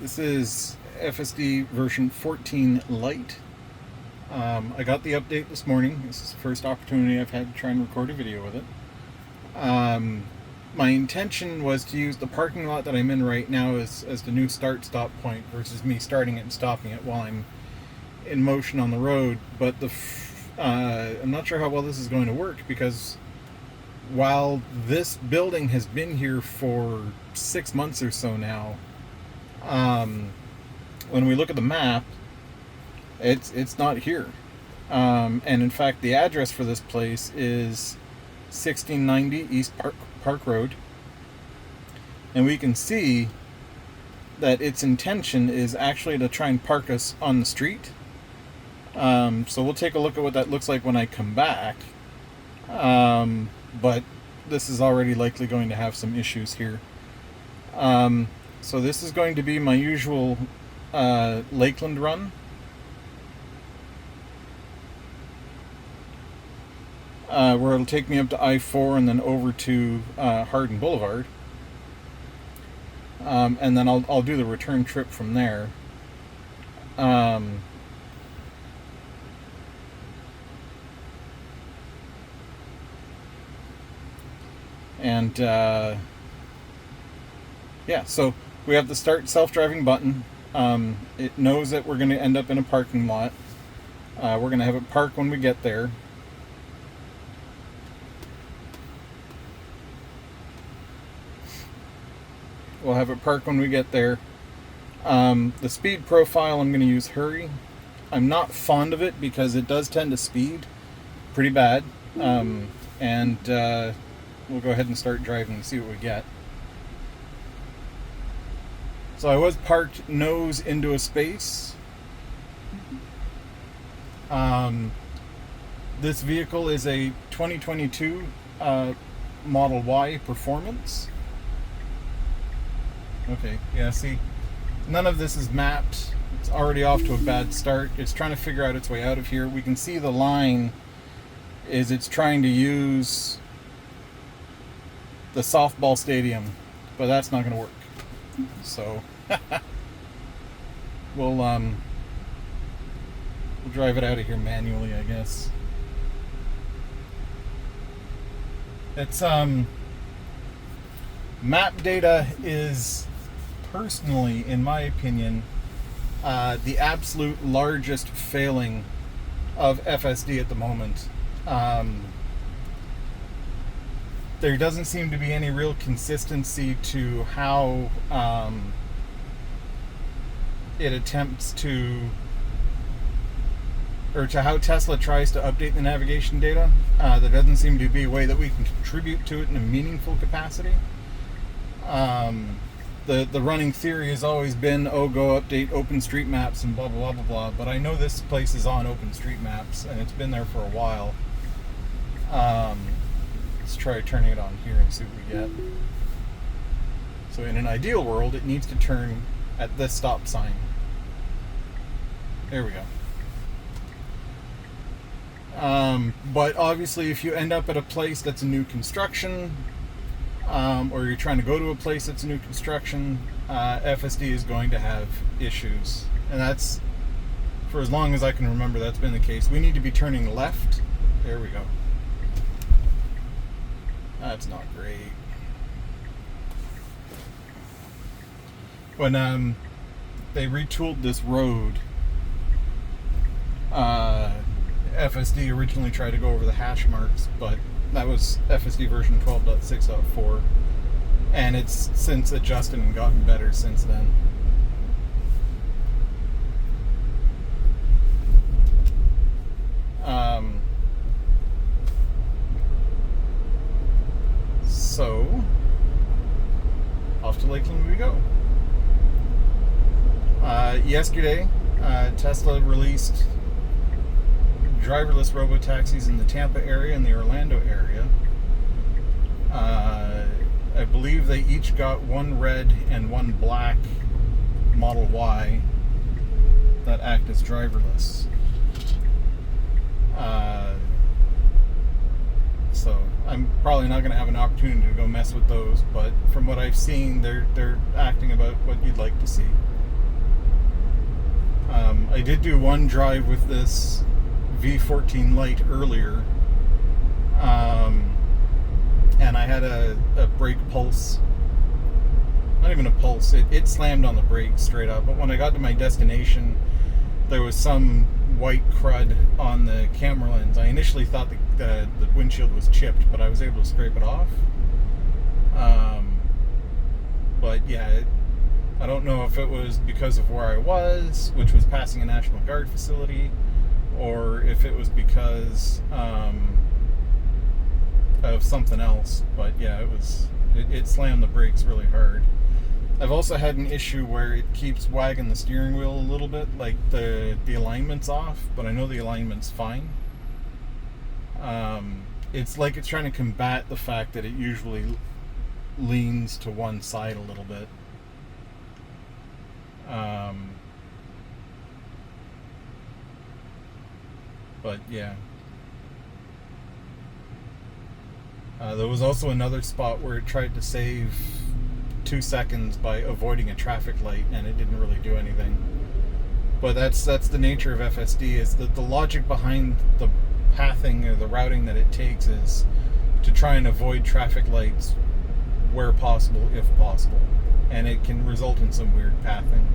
This is FSD version 14 Lite. I got the update this morning. This is the first opportunity I've had to try and record a video with it. My intention was to use the parking lot that I'm in right now as the new start-stop point versus me starting it and stopping it while I'm in motion on the road. But I'm not sure how well this is going to work, because while this building has been here for 6 months or so now, when we look at the map, it's not here. And in fact, the address for this place is 1690 East Park Road. And we can see that its intention is actually to try and park us on the street. So we'll take a look at what that looks like when I come back. But this is already likely going to have some issues here. So this is going to be my usual Lakeland run. Where it'll take me up to I-4 and then over to Harden Blvd. And then I'll do the return trip from there. Yeah, so we have the start self-driving button. It knows that we're going to end up in a parking lot. We're going to have it park when we get there. We'll have it park when we get there. The speed profile, I'm going to use hurry. I'm not fond of it because it does tend to speed pretty bad. We'll go ahead and start driving and see what we get. So I was parked nose into a space. This vehicle is a 2022 Model Y Performance. Okay, yeah, see, none of this is mapped. It's already off to a bad start. It's trying to figure out its way out of here. We can see the line is it's trying to use the softball stadium, but that's not going to work. So we'll drive it out of here manually, I guess. It's map data is, personally, in my opinion, the absolute largest failing of FSD at the moment. There doesn't seem to be any real consistency to how it attempts to, or to how Tesla tries to update the navigation data. There doesn't seem to be a way that we can contribute to it in a meaningful capacity. The running theory has always been, oh, go update OpenStreetMaps and blah, blah, blah, blah, blah. But I know this place is on OpenStreetMaps, and it's been there for a while. Let's try turning it on here and see what we get. So in an ideal world, it needs to turn at this stop sign. There we go. But obviously, if you end up at a place that's a new construction, or you're trying to go to a place that's new construction, FSD is going to have issues. And that's, for as long as I can remember, that's been the case. We need to be turning left. There we go. That's not great. When they retooled this road, FSD originally tried to go over the hash marks, but that was FSD version 12.6.4, and it's since adjusted and gotten better since then. So, off to Lakeland we go. Yesterday, Tesla released driverless robo-taxis in the Tampa area and the Orlando area. I believe they each got one red and one black Model Y that act as driverless. So I'm probably not going to have an opportunity to go mess with those, but from what I've seen, they're acting about what you'd like to see. I did do one drive with this v14 Lite earlier, and I had a brake pulse. Not even a pulse. It slammed on the brakes straight up. But when I got to my destination, there was some white crud on the camera lens. I initially thought the windshield was chipped, but I was able to scrape it off. But yeah, I don't know if it was because of where I was, which was passing a National Guard facility, or if it was because of something else. But yeah, it slammed the brakes really hard. I've also had an issue where it keeps wagging the steering wheel a little bit, like the alignment's off, but I know the alignment's fine. It's like it's trying to combat the fact that it usually leans to one side a little bit. But yeah. There was also another spot where it tried to save 2 seconds by avoiding a traffic light, and it didn't really do anything. But that's the nature of FSD, is that the logic behind the pathing or the routing that it takes is to try and avoid traffic lights where possible, if possible. And it can result in some weird pathing.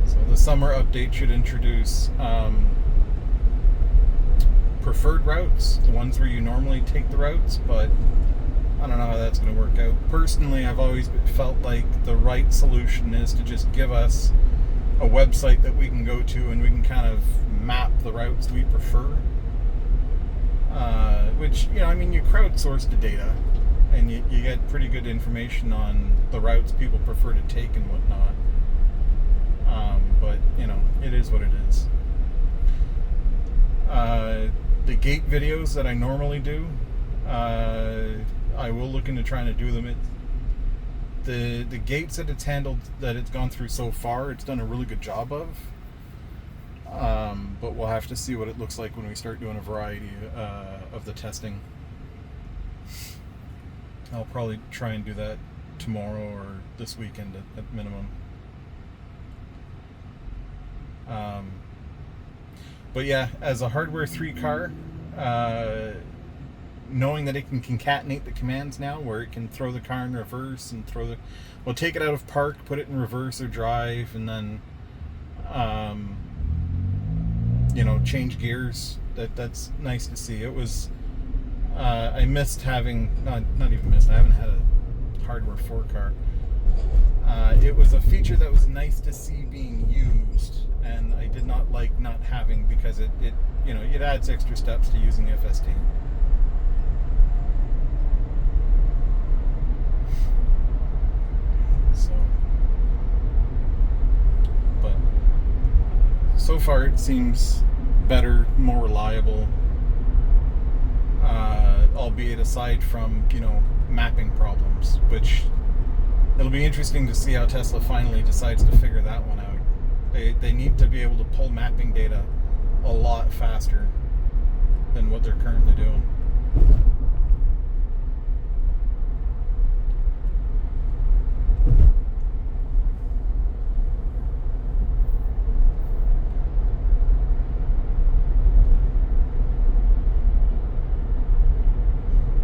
So the summer update should introduce preferred routes, the ones where you normally take the routes, but I don't know how that's going to work out. Personally, I've always felt like the right solution is to just give us a website that we can go to and we can kind of map the routes we prefer. Which, you know, I mean, you crowdsource the data and you get pretty good information on the routes people prefer to take and whatnot. But, you know, it is what it is. The gate videos that I normally do, I will look into trying to do them. The gates that it's handled, that it's gone through so far, it's done a really good job of. But we'll have to see what it looks like when we start doing a variety of the testing. I'll probably try and do that tomorrow or this weekend at minimum. But yeah, as a hardware 3 car, knowing that it can concatenate the commands now, where it can throw the car in reverse and take it out of park, put it in reverse or drive, and then change gears. That's nice to see. It was I missed having not even missed. I haven't had a hardware 4 car. It was a feature that was nice to see being used, and I did not like not having, because it adds extra steps to using FSD. So far it seems better, more reliable, albeit aside from, mapping problems, which it'll be interesting to see how Tesla finally decides to figure that one out. They need to be able to pull mapping data a lot faster than what they're currently doing.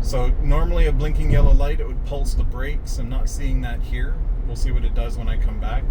So normally a blinking yellow light, it would pulse the brakes. I'm not seeing that here. We'll see what it does when I come back.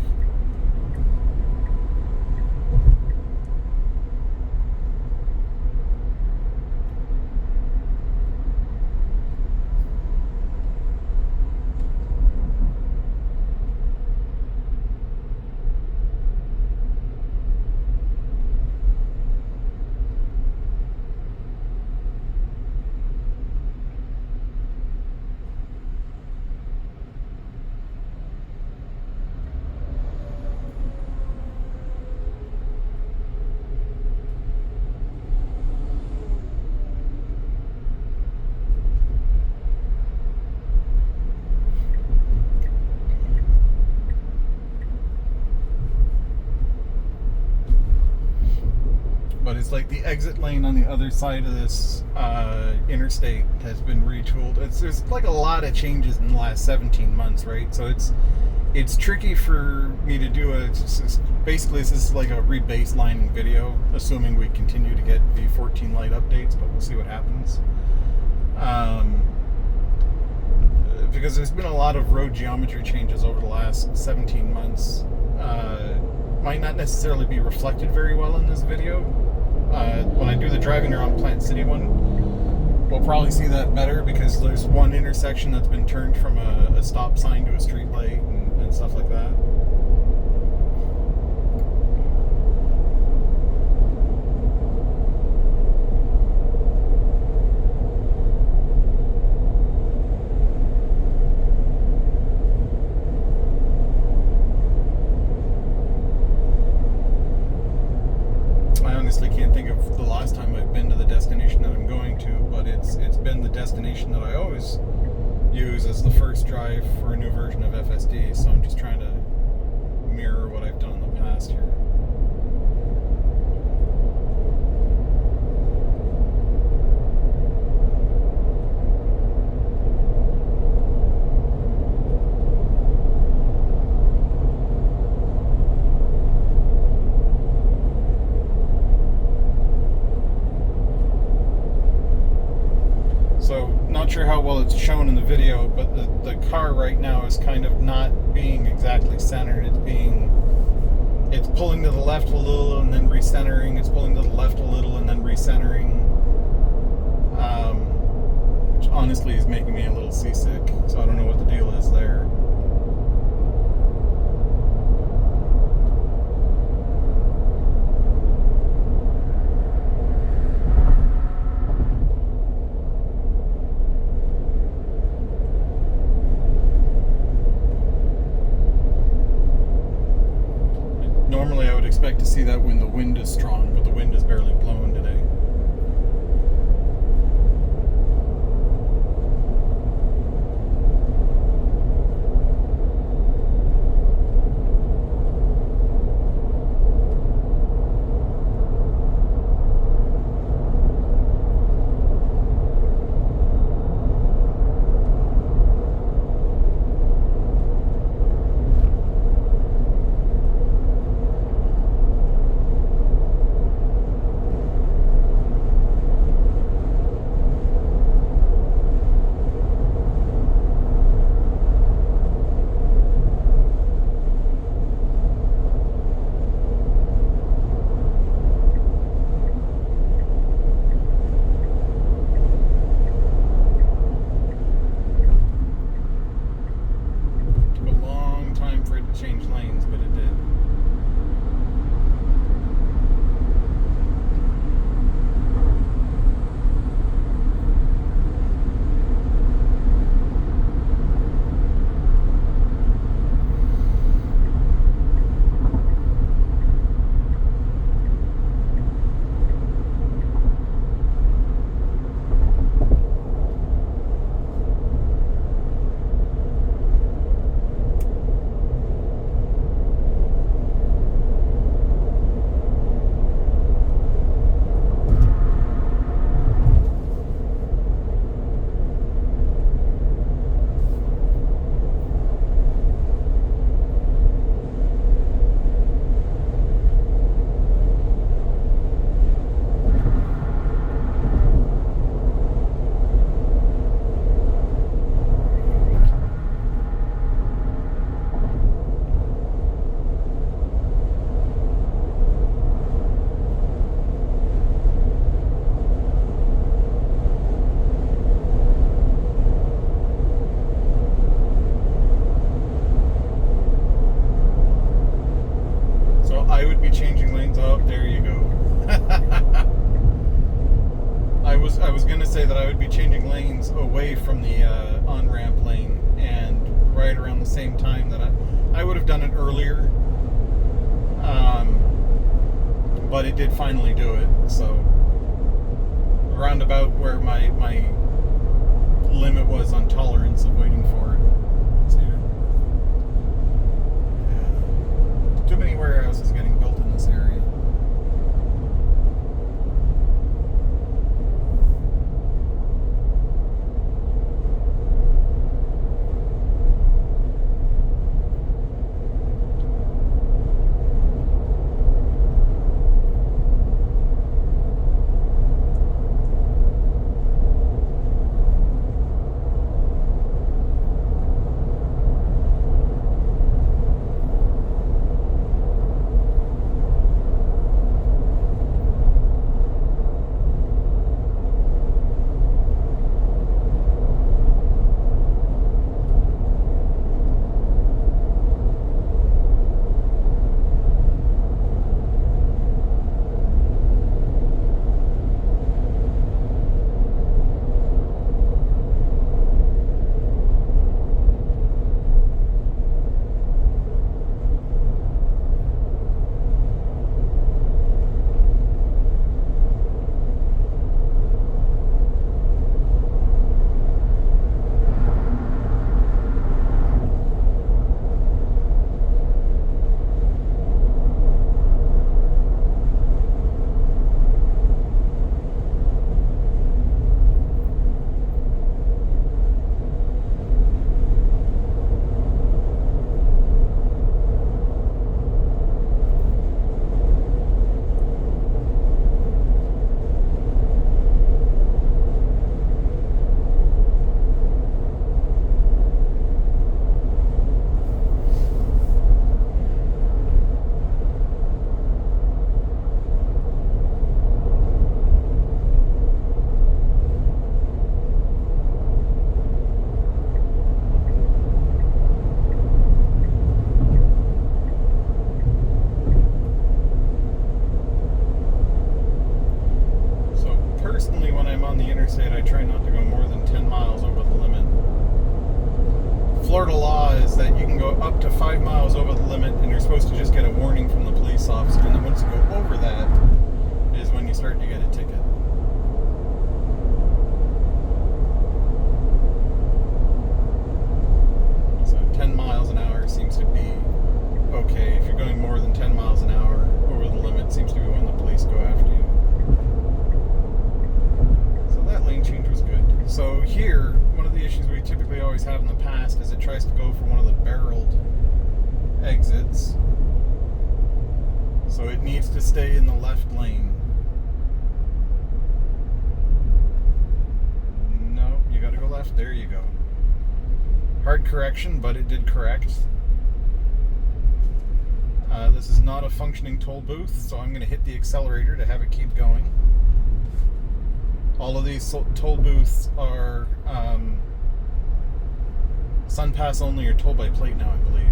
it's like the exit lane on the other side of this interstate has been retooled. There's like a lot of changes in the last 17 months, right? So it's tricky for me to do basically this is like a rebaselining video, assuming we continue to get v14 Lite updates, but we'll see what happens. Because there's been a lot of road geometry changes over the last 17 months. Might not necessarily be reflected very well in this video. When I do the driving around Plant City one, we'll probably see that better, because there's one intersection that's been turned from a stop sign to a street light and stuff like that. Can't think of the last time I've been to the destination that I'm going to, but it's been the destination that I always use as the first drive for a new version of FSD, so I'm just trying to mirror what I've done in the past here. So, not sure how well it's shown in the video, but the car right now is kind of not being exactly centered. It's pulling to the left a little and then recentering. It's pulling to the left a little and then recentering. Which honestly is making me a little seasick. So I don't know what the deal is there. Normally I would expect to see that when the wind is strong, but the wind is barely blowing today. Change lanes, but it did. I would be changing lanes. Oh, there you go. I was gonna say that I would be changing lanes away from the on-ramp lane, and right around the same time that I would have done it earlier, but it did finally do it. So around about where my limit was on tolerance of waiting for it. Too many warehouses getting built in this area. Florida law is that you can go up to 5 miles over the limit, and you're supposed to just get a warning from the police officer, and then once you go over that is when you start to get a ticket. So 10 miles an hour seems to be okay. If you're going more than 10 miles an hour over the limit, seems to be when the police go after you. So that lane change was good. So here, one of the issues we typically always have in the past is it tries to go for one of the barreled exits. So it needs to stay in the left lane. No, you gotta go left. There you go. Hard correction, but it did correct. This is not a functioning toll booth, so I'm going to hit the accelerator to have it keep going. All of these toll booths are SunPass only or toll by plate now, I believe.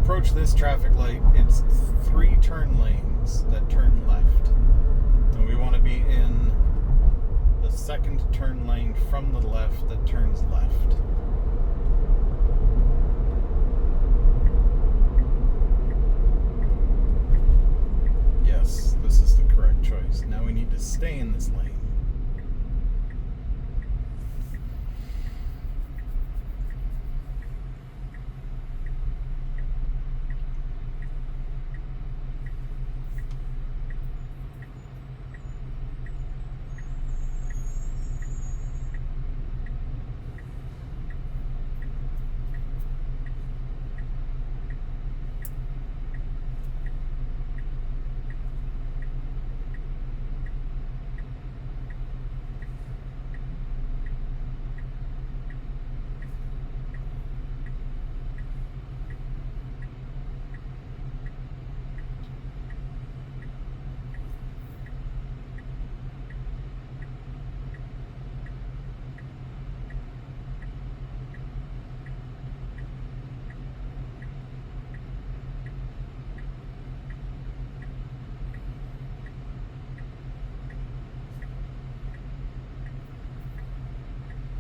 Approach this traffic light, it's 3 turn lanes that turn left, and we want to be in the second turn lane from the left that turns left. Yes, this is the correct choice. Now we need to stay in this lane.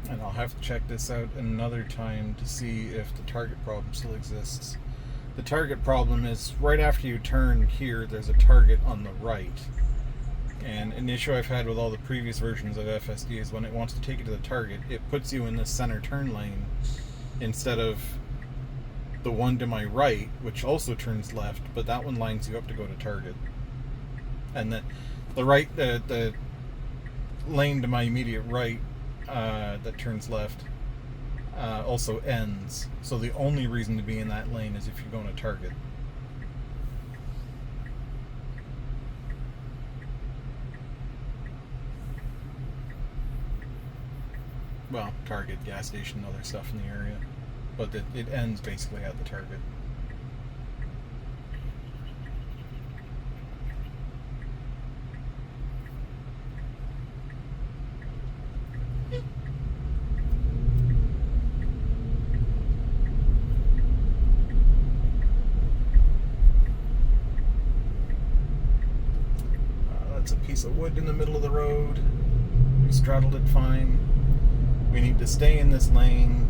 And I'll have to check this out another time to see if the target problem still exists. The target problem is right after you turn here, there's a target on the right. And an issue I've had with all the previous versions of FSD is when it wants to take you to the target, it puts you in the center turn lane instead of the one to my right, which also turns left, but that one lines you up to go to target. And the right, the lane to my immediate right that turns left also ends. So the only reason to be in that lane is if you're going to target. Well, Target, gas station, other stuff in the area. But it ends basically at the target. That's a piece of wood in the middle of the road. We straddled it fine. We need to stay in this lane.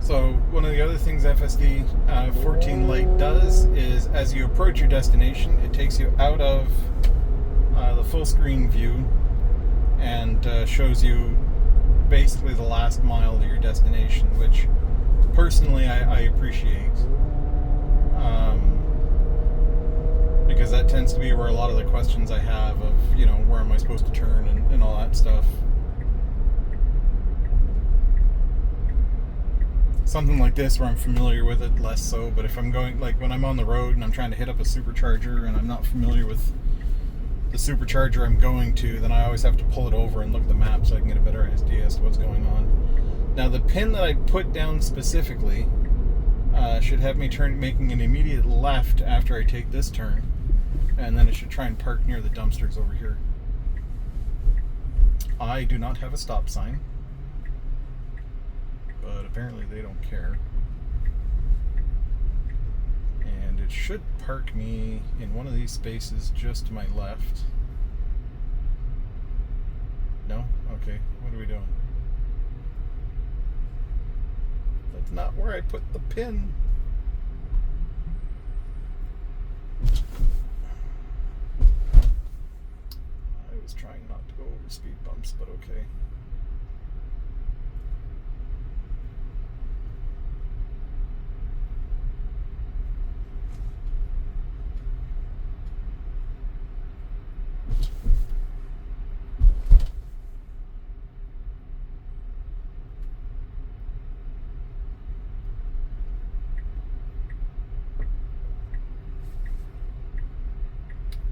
So one of the other things FSD 14 Lite does is as you approach your destination, it takes you out of the full screen view and shows you basically the last mile to your destination, which personally I appreciate. Because that tends to be where a lot of the questions I have of, you know, where am I supposed to turn and all that stuff. Something like this where I'm familiar with it, less so, but if I'm going, like when I'm on the road and I'm trying to hit up a supercharger and I'm not familiar with the supercharger I'm going to, then I always have to pull it over and look at the map so I can get a better idea as to what's going on. Now the pin that I put down specifically should have me making an immediate left after I take this turn, and then it should try and park near the dumpsters over here. I do not have a stop sign, but apparently they don't care. And it should park me in one of these spaces just to my left. No? Okay, what are we doing? That's not where I put the pin. I was trying not to go over speed bumps, but okay.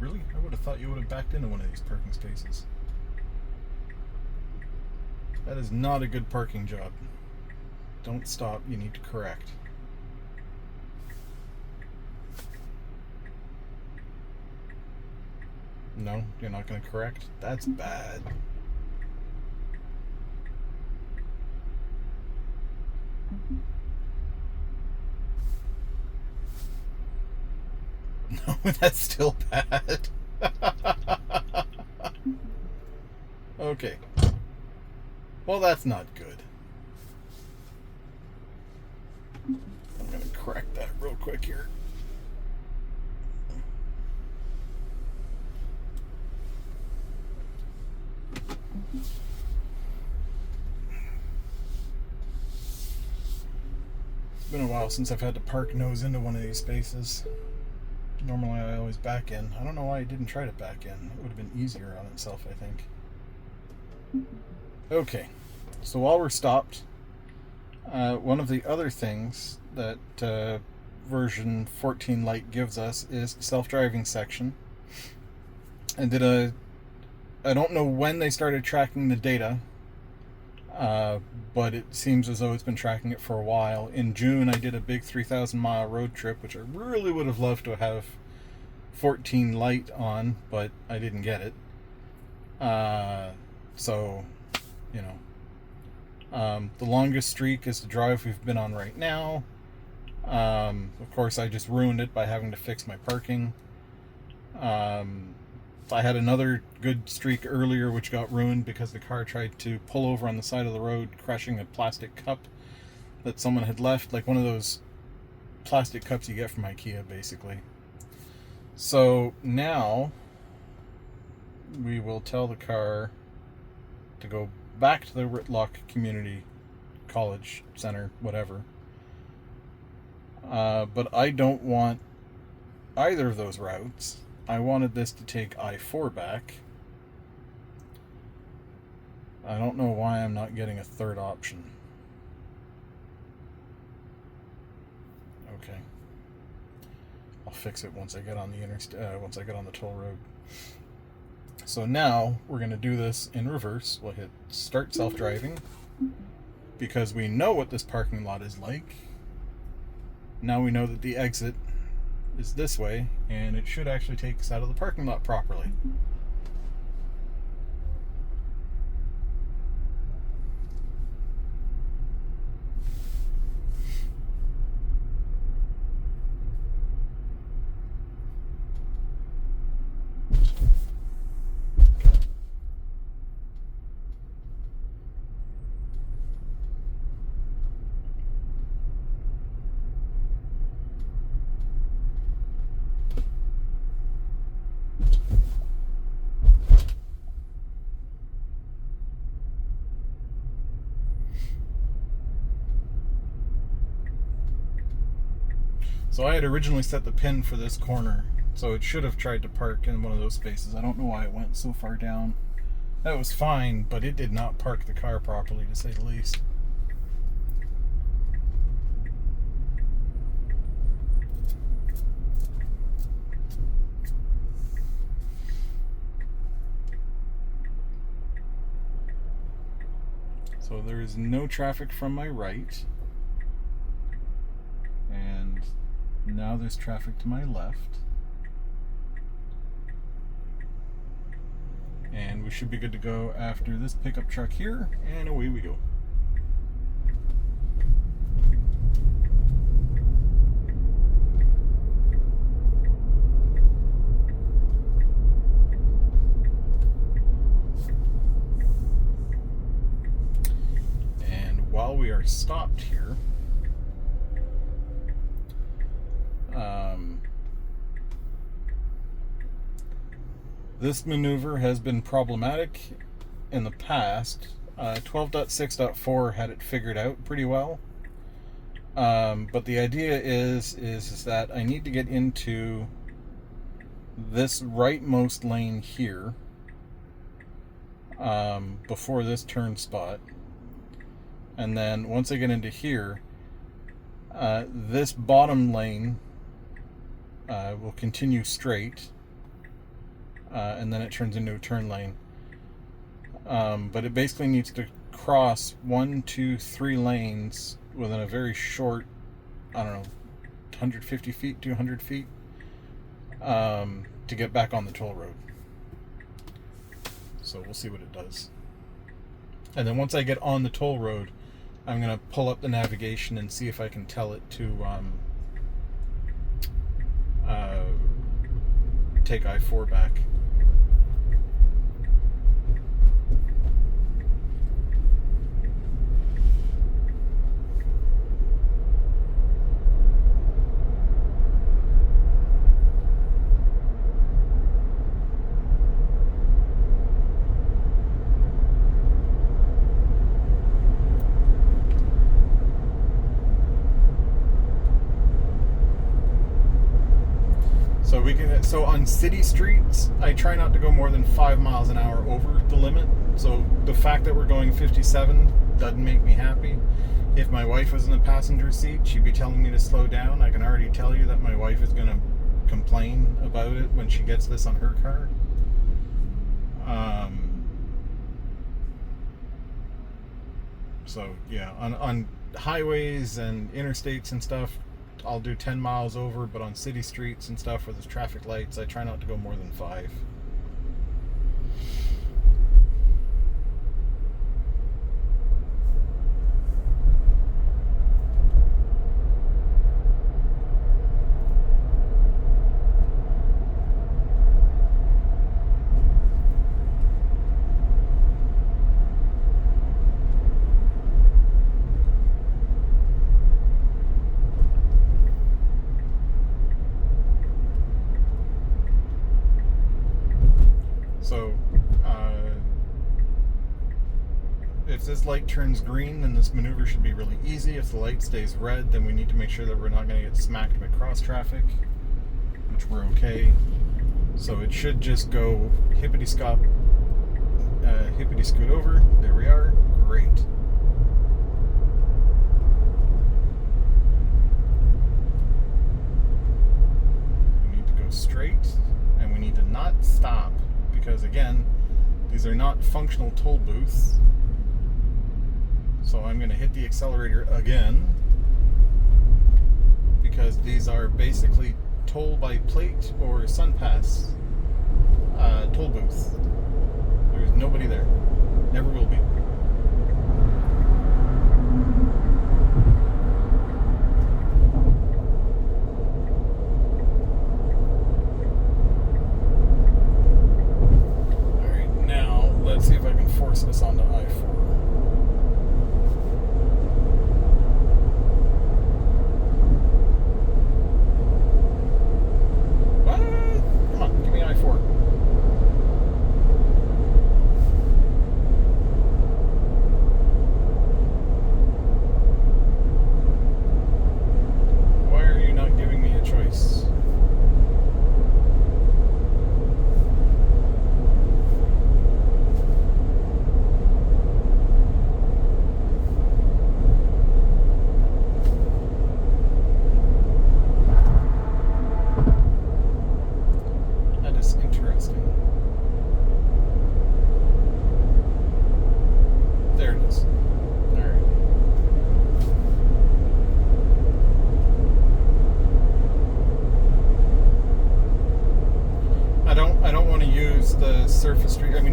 Really? I would have thought you would have backed into one of these parking spaces. That is not a good parking job. Don't stop, you need to correct. No, you're not going to correct? That's bad. No, that's still bad. Okay. Well, that's not good. I'm going to correct that real quick here. It's been a while since I've had to park nose into one of these spaces. Normally I always back in. I don't know why I didn't try to back in. It would have been easier on itself, I think. Okay, so while we're stopped, one of the other things that version 14 Lite gives us is self-driving section. I don't know when they started tracking the data, but it seems as though it's been tracking it for a while. In June, I did a big 3,000 mile road trip, which I really would have loved to have 14 Lite on, but I didn't get it. So, you know, the longest streak is the drive we've been on right now. Of course, I just ruined it by having to fix my parking. I had another good streak earlier which got ruined because the car tried to pull over on the side of the road, crushing a plastic cup that someone had left, like one of those plastic cups you get from IKEA, basically. So now we will tell the car to go back to the Rick Lott Community College Center, whatever. But I don't want either of those routes. I wanted this to take I-4 back. I don't know why I'm not getting a third option. Okay. I'll fix it once I get on the once I get on the toll road. So now we're going to do this in reverse. We'll hit start self-driving because we know what this parking lot is like. Now we know that the exit is this way, and it should actually take us out of the parking lot properly. So I had originally set the pin for this corner, so it should have tried to park in one of those spaces. I don't know why it went so far down. That was fine, but it did not park the car properly, to say the least. So there is no traffic from my right, and now there's traffic to my left. And we should be good to go after this pickup truck here, and away we go. And while we are stopped here, this maneuver has been problematic in the past. 12.6.4 had it figured out pretty well. But the idea is that I need to get into this rightmost lane here before this turn spot. And then once I get into here, this bottom lane will continue straight. And then it turns into a turn lane. But it basically needs to cross 1, 2, 3 lanes within a very short, I don't know, 150 feet, 200 feet, to get back on the toll road. So we'll see what it does. And then once I get on the toll road, I'm going to pull up the navigation and see if I can tell it to take I-4 back. So on city streets, I try not to go more than 5 miles an hour over the limit. So the fact that we're going 57 doesn't make me happy. If my wife was in the passenger seat, she'd be telling me to slow down. I can already tell you that my wife is going to complain about it when she gets this on her car. So yeah, on highways and interstates and stuff, I'll do 10 miles over, but on city streets and stuff where there's traffic lights, I try not to go more than 5. So, if this light turns green, then this maneuver should be really easy. If the light stays red, then we need to make sure that we're not going to get smacked by cross traffic, which we're okay. So it should just go hippity-scoot over. There we are. Great. We need to go straight, and we need to not stop. Because again, these are not functional toll booths. So I'm going to hit the accelerator again, because these are basically toll by plate or SunPass toll booths. There's nobody there. Never will be. Let's see if I can force this onto I-4. What? Come on, give me I-4.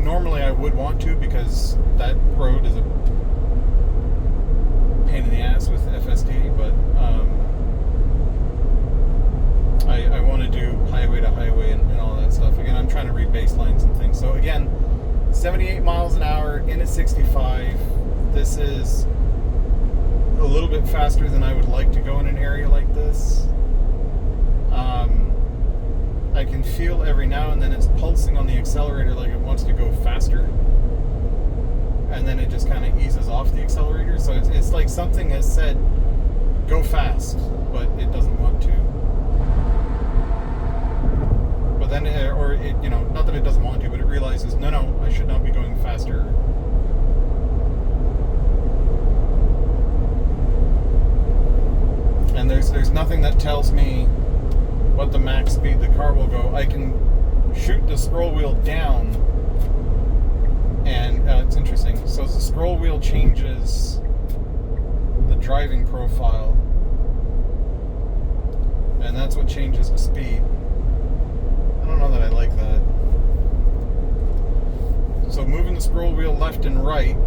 normally I would want to, because that road is a pain in the ass with FSD, but I want to do highway to highway and all that stuff. Again, I'm trying to read baselines and things. So again, 78 miles an hour in a 65. This is a little bit faster than I would like to go in an area like this. I can feel every now and then it's pulsing on the accelerator like it wants to go faster, and then it just kind of eases off the accelerator. So it's like something has said go fast, but it doesn't want to. But then, not that it doesn't want to, but it realizes, no, I should not be going faster. And there's nothing that tells me what the max speed the car will go. I can shoot the scroll wheel down, and it's interesting. So the scroll wheel changes the driving profile, and that's what changes the speed. I don't know that I like that. So moving the scroll wheel left and right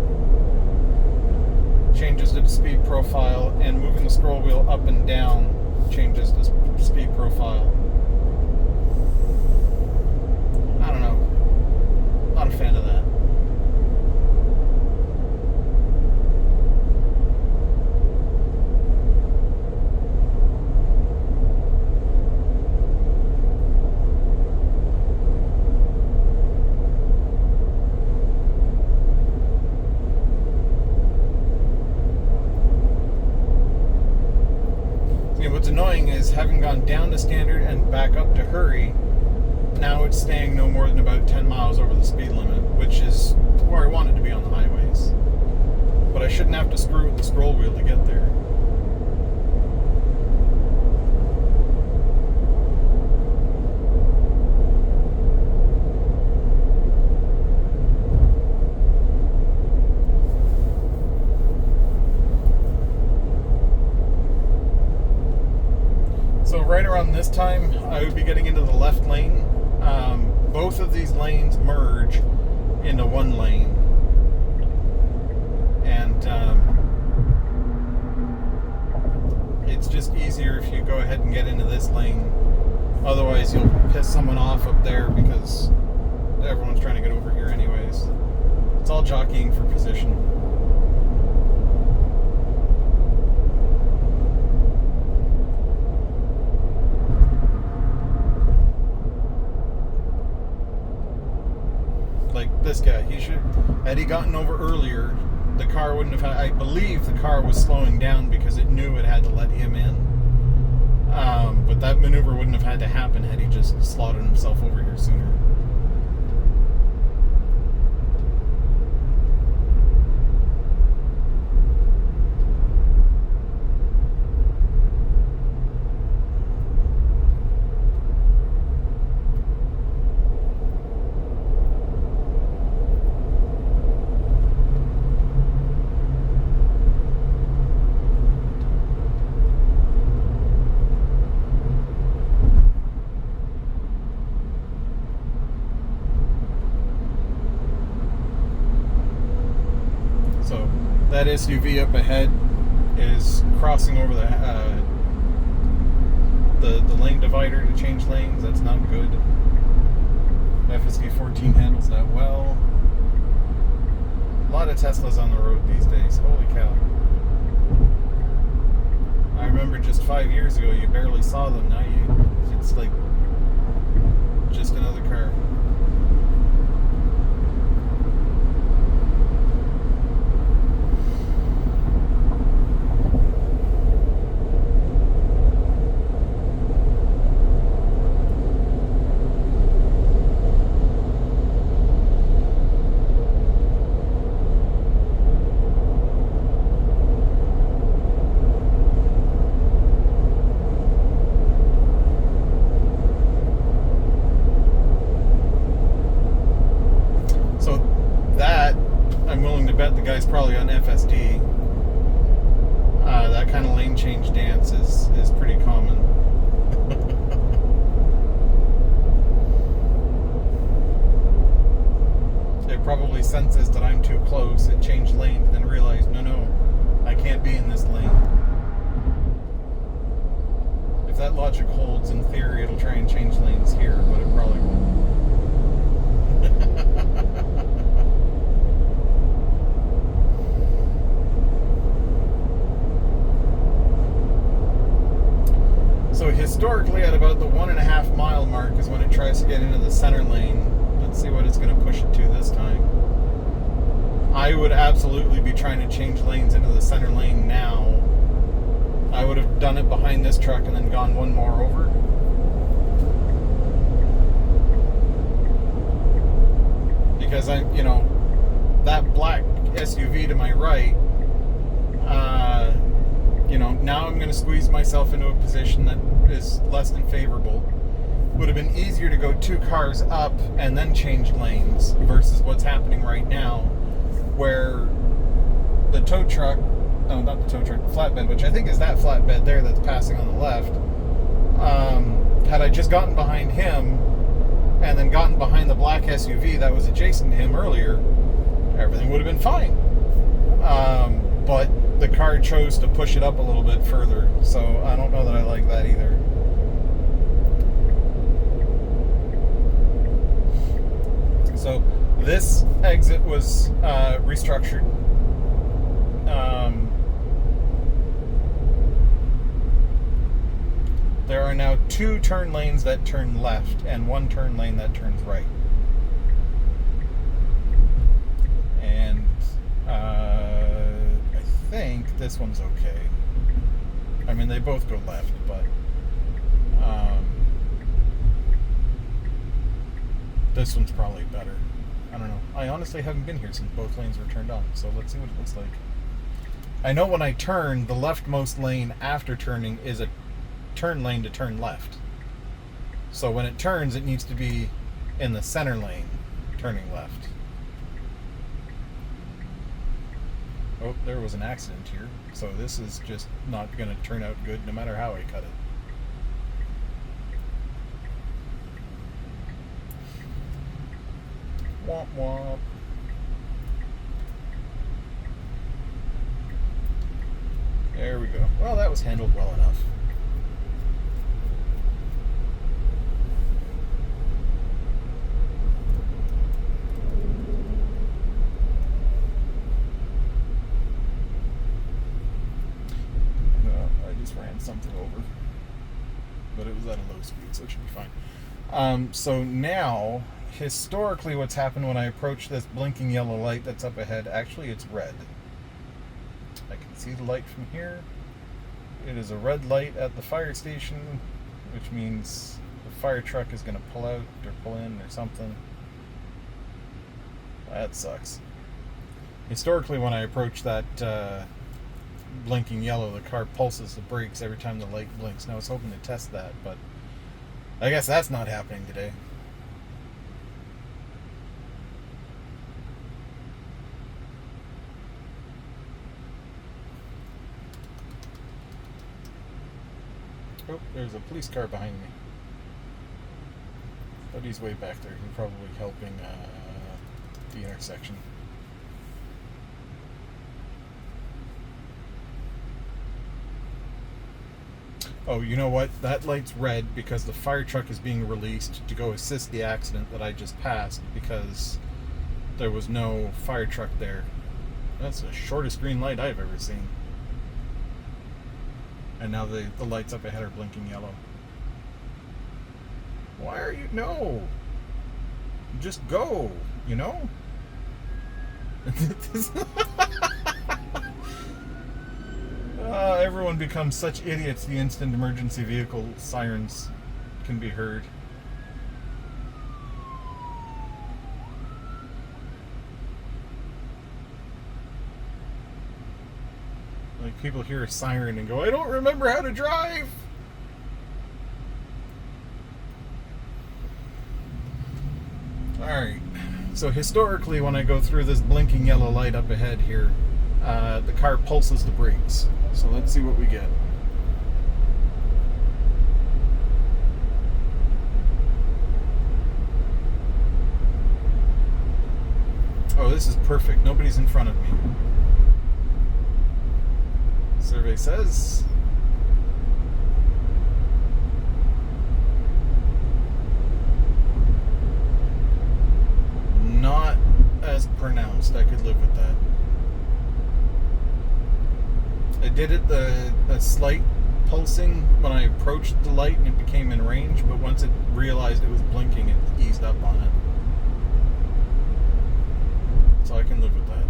changes the speed profile, and moving the scroll wheel up and down changes the speed profile. I don't know. Not a fan of that. What's annoying is, having gone down to standard and back up to hurry, now it's staying no more than about 10 miles over the speed limit, which is where I want it to be on the highways. But I shouldn't have to screw with the scroll wheel to get there. So right around this time, I would be getting into the left lane. Both of these lanes merge into one lane. And it's just easier if you go ahead and get into this lane. Otherwise, you'll piss someone off up there, because everyone's trying to get over here anyways. It's all jockeying for position. Like this guy, had he gotten over earlier, the car wouldn't have I believe the car was slowing down because it knew it had to let him in. But that maneuver wouldn't have had to happen had he just slotted himself over here sooner. That SUV up ahead is crossing over the lane divider to change lanes. That's not good. FSD 14 handles that well. A lot of Teslas on the road these days. Holy cow. I remember just 5 years ago you barely saw them. Now it's like just another car. Guy's probably on FSD. That kind of lane change dance is pretty common. probably senses that I'm too close. It changed lanes and then realized, no, I can't be in this lane. If that logic holds, in theory, it'll try and change lanes here, but it probably won't. So historically, at about the 1.5 mile mark is when it tries to get into the center lane. Let's see what it's going to push it to this time. I would absolutely be trying to change lanes into the center lane now. I would have done it behind this truck and then gone one more over. Because that black SUV to my right, now I'm going to squeeze myself into a position that is less than favorable. Would have been easier to go 2 cars up and then change lanes versus what's happening right now, where the tow truck, no, not the tow truck, the flatbed, which I think is that flatbed there that's passing on the left, had I just gotten behind him and then gotten behind the black SUV that was adjacent to him earlier, everything would have been fine. But the car chose to push it up a little bit further, so I don't know that I like that either. So this exit was restructured. There are now 2 turn lanes that turn left and 1 turn lane that turns right. And I think this one's okay. I mean, they both go left, but this one's probably better. I don't know. I honestly haven't been here since both lanes were turned on, so let's see what it looks like. I know when I turn, the leftmost lane after turning is a turn lane to turn left. So when it turns, it needs to be in the center lane, turning left. Oh, there was an accident here. So this is just not going to turn out good no matter how I cut it. Womp womp. There we go. Well, that was handled well enough. Ran something over, but it was at a low speed, so it should be fine. So now, historically, what's happened when I approach this blinking yellow light that's up ahead, actually it's red. I can see the light from here. It is a red light at the fire station, which means the fire truck is going to pull out or pull in or something. That sucks. Historically, when I approach that blinking yellow, the car pulses the brakes every time the light blinks. Now I was hoping to test that, but I guess that's not happening today. Oh, there's a police car behind me. But he's way back there. He's probably helping the intersection. Oh, you know what? That light's red because the fire truck is being released to go assist the accident that I just passed because there was no fire truck there. That's the shortest green light I've ever seen. And now the lights up ahead are blinking yellow. Why are you... No! Just go, you know? Everyone becomes such idiots the instant emergency vehicle sirens can be heard. Like, people hear a siren and go, I don't remember how to drive! Alright, so historically when I go through this blinking yellow light up ahead here, the car pulses the brakes. So let's see what we get. Oh, this is perfect. Nobody's in front of me. Survey says not as pronounced. I could live with that. I did it a slight pulsing when I approached the light and it became in range, but once it realized it was blinking, it eased up on it. So I can live with that.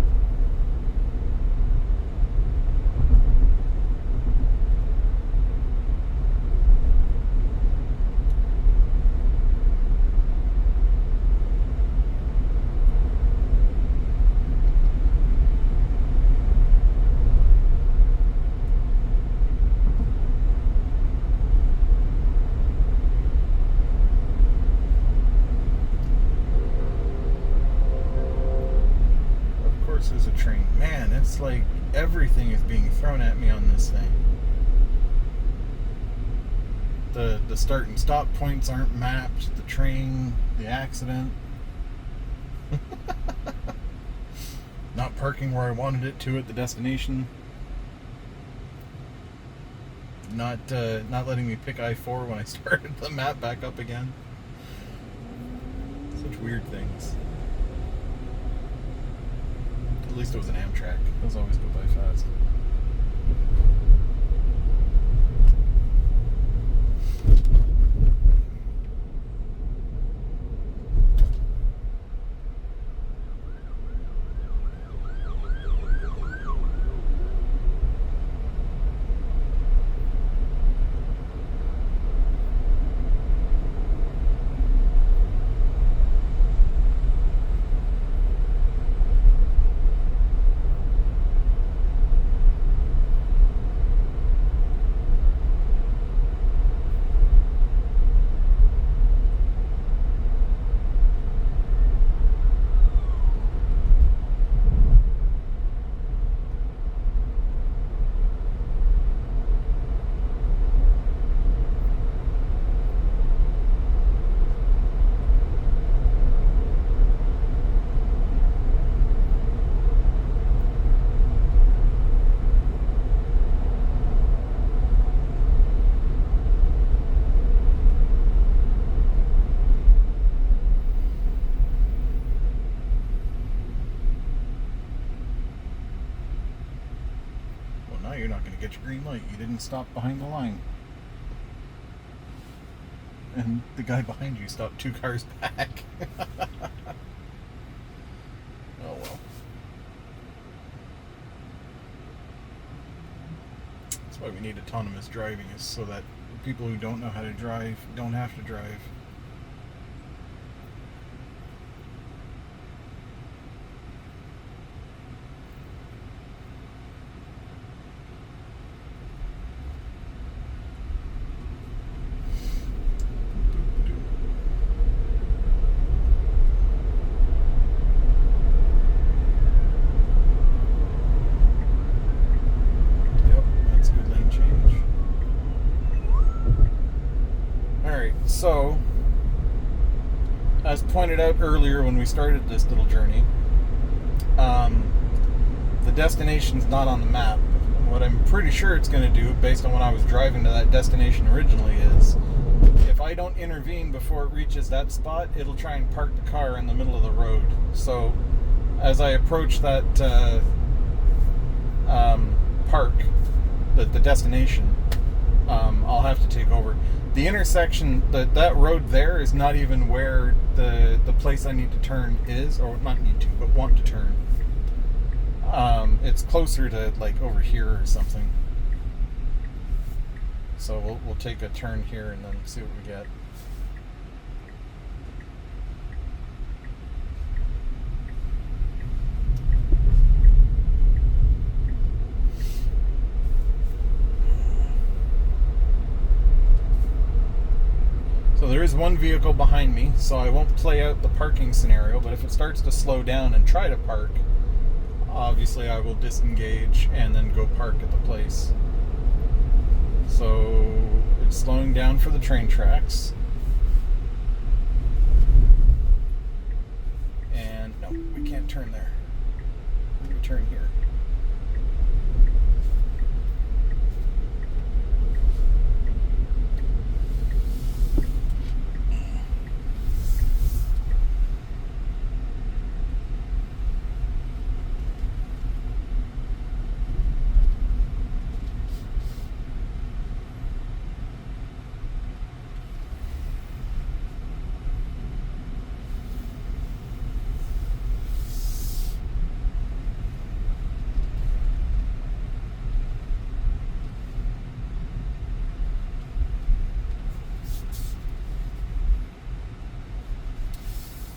There's a train. Man, it's like everything is being thrown at me on this thing. The start and stop points aren't mapped. The train, the accident. Not parking where I wanted it to at the destination. Not letting me pick I-4 when I started the map back up again. Such weird things. At least it was an Amtrak. Those always go by fast. You're not going to get your green light. You didn't stop behind the line. And the guy behind you stopped 2 cars back. Oh well. That's why we need autonomous driving, is so that people who don't know how to drive don't have to drive. So, as pointed out earlier when we started this little journey, the destination's not on the map. What I'm pretty sure it's going to do, based on when I was driving to that destination originally, is if I don't intervene before it reaches that spot, it'll try and park the car in the middle of the road. So, as I approach that park, the destination, I'll have to take over. The intersection, that road there is not even where the place I need to turn is, or not need to, but want to turn. It's closer to like over here or something. So we'll take a turn here and then see what we get. So there is one vehicle behind me, so I won't play out the parking scenario, but if it starts to slow down and try to park, obviously I will disengage and then go park at the place. So it's slowing down for the train tracks. And no, we can't can't turn there. Let me turn here.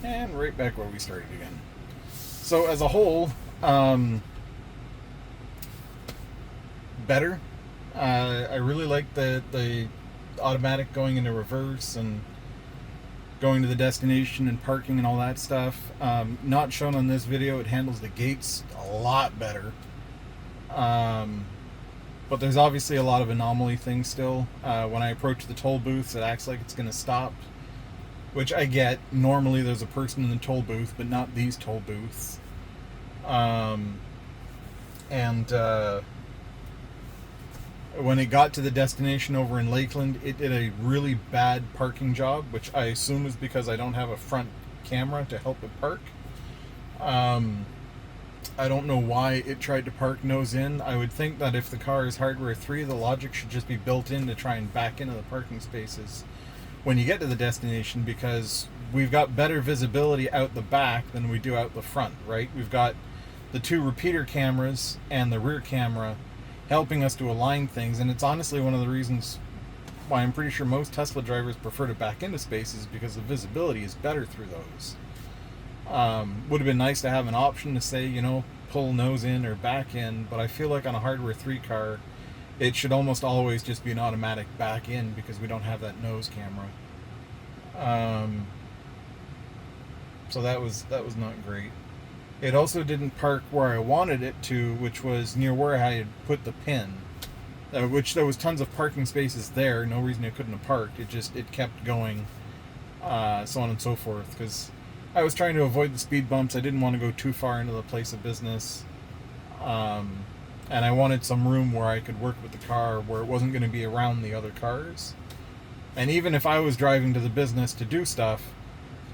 And right back where we started again. So as a whole, better. I really like the automatic going into reverse and going to the destination and parking and all that stuff. Not shown on this video, it handles the gates a lot better. But there's obviously a lot of anomaly things still. When I approach the toll booths, it acts like it's going to stop. Which I get. Normally there's a person in the toll booth, but not these toll booths. When it got to the destination over in Lakeland, it did a really bad parking job, which I assume is because I don't have a front camera to help it park. I don't know why it tried to park nose in. I would think that if the car is hardware 3, the logic should just be built in to try and back into the parking spaces when you get to the destination, because we've got better visibility out the back than we do out the front, right? We've got the 2 repeater cameras and the rear camera helping us to align things, and it's honestly one of the reasons why I'm pretty sure most Tesla drivers prefer to back into spaces, because the visibility is better through those. Would have been nice to have an option to say, you know, pull nose in or back in, but I feel like on a hardware 3 car, it should almost always just be an automatic back in, because we don't have that nose camera. So that was not great. It also didn't park where I wanted it to, which was near where I had put the pin. Which there was tons of parking spaces there. No reason it couldn't have parked. It kept going, so on and so forth. Because I was trying to avoid the speed bumps. I didn't want to go too far into the place of business. And I wanted some room where I could work with the car, where it wasn't going to be around the other cars. And even if I was driving to the business to do stuff,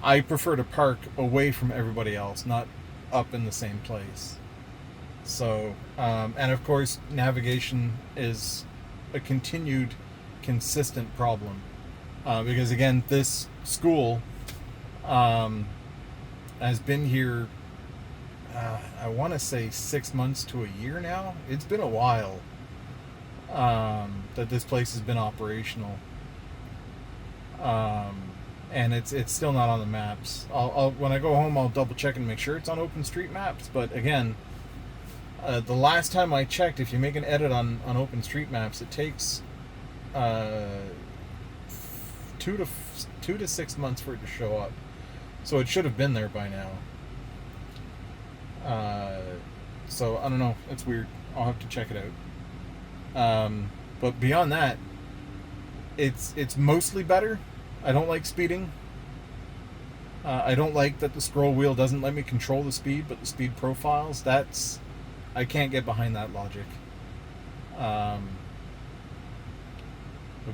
I prefer to park away from everybody else, not up in the same place. So, and of course, navigation is a continued, consistent problem. Because again, this school has been here, I want to say 6 months to a year now. It's been a while that this place has been operational. And it's still not on the maps. I'll when I go home, I'll double check and make sure it's on OpenStreetMaps. But again, the last time I checked, if you make an edit on OpenStreetMaps, it takes 2 to 6 months for it to show up. So it should have been there by now. So I don't know. It's weird. I'll have to check it out. But beyond that, it's mostly better. I don't like speeding. I don't like that the scroll wheel doesn't let me control the speed, but the speed profiles, I can't get behind that logic.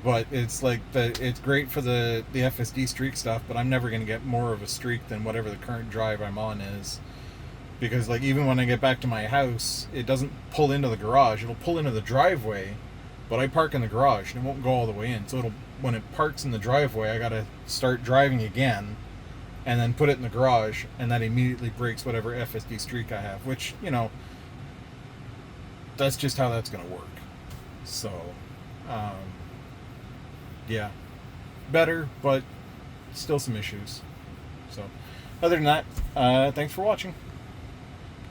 But it's like it's great for the FSD streak stuff, but I'm never going to get more of a streak than whatever the current drive I'm on is. Because like even when I get back to my house, it doesn't pull into the garage. It'll pull into the driveway, but I park in the garage and it won't go all the way in. So when it parks in the driveway, I got to start driving again and then put it in the garage, and that immediately breaks whatever FSD streak I have, which, you know, that's just how that's going to work. So, yeah, better, but still some issues. So, other than that, thanks for watching.